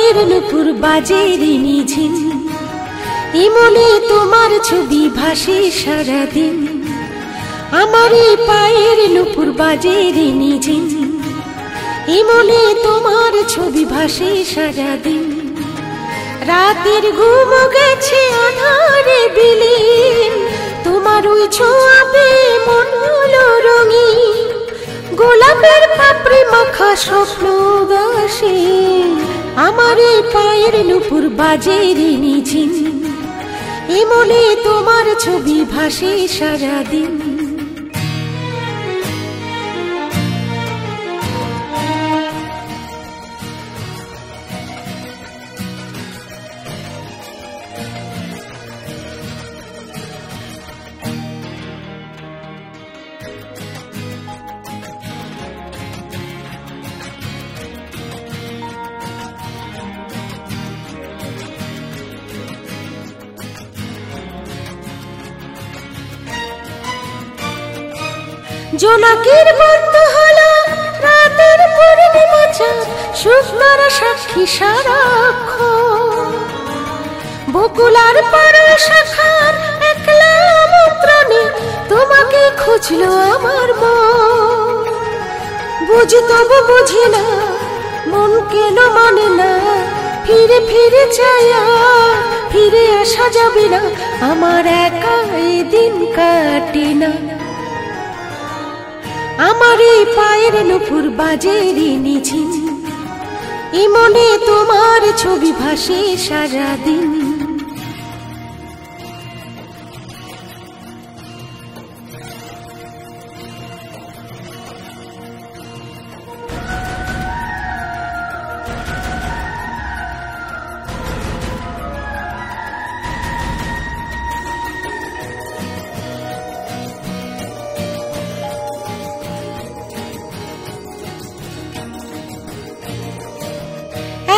পায়ের নুপুর বাজে রিনিঝিন, ইমনে তোমার ছবি ভাসে সারাদিন। আমার এই পায়ের নুপুর বাজে রিনিঝিন, ইমনে তোমার ছবি ভাসে সারাদিন। রাতের ঘুম গেছে আধারে বিলীন, তোমার ওই ছোঁয়াবে মন হলো রঙিন। গোলাপের পাপড়ি মাখা স্বপ্ন গাছে, আমার এই পায়ের নুপুর বাজে রিনিঝিন, ইমনে তোমার ছবি ভাসে সারাদিন। জোনাকির বন্ধ হলো রাতের পূর্ণিমা চাঁদ, শুকনার সাক্ষী সারাক্ষণ। বকুলার পাড় শাখার একলা মন্ত্রণে তোমাকে খুঁজলো আমার মন। বুঝি তবু বুঝি না, মন কেন মানে না, ফিরে ফিরে চায়া ফিরে আসা যাবে না, আমার একা এই দিন কাটে না। আমার এই পায়ের নুপুর বাজে রিনিঝিন, ইমনে তোমার ছবি ভাসে সারাদিন।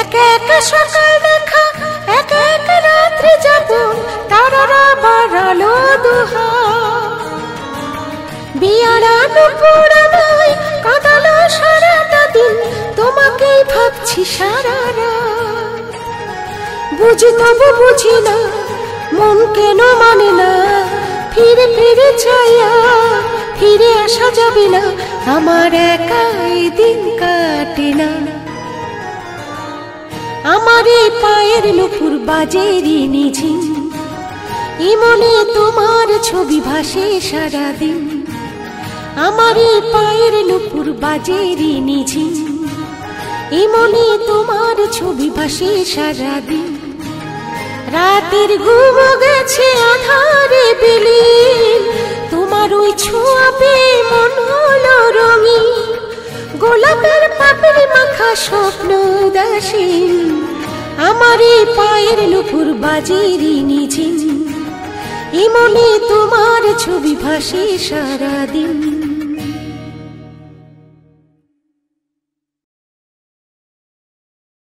একা একা সকাল দেখা, একা একা রাত্রি যাপন, তারারা বাড়ালো দুহাত। বিয়ারা নুপুর আমায় কাঁদালো সারাটা দিন, তোমাকেই ভাবছি সারা রাত। বুঝি তবু বুঝি না, মন কেন মানে না, ফিরে ফিরে চাইয়া ফিরে আসা যাবে না, আমার একা এই দিন কাটে না। আমার এই পায়ের নুপুর বাজে রিনিঝিন, ইমনে তোমার ছবি ভাসে সারাদিন। আমার এই পায়ের নুপুর বাজে রিনিঝিন, ইমনে তোমার ছবি ভাসে সারাদিন। রাতের ঘুম গেছে আধারে বিলীন, তোমার ওই ছোঁয়াবে মন হলো রঙিন। গোলাপের পাপড়ি মাখা স্বপ্ন দাসীন, আমার এই পায়ের নুপুর বাজে রিনিঝিন, ইমনে তোমার ছবি ভাসে সারাদিন।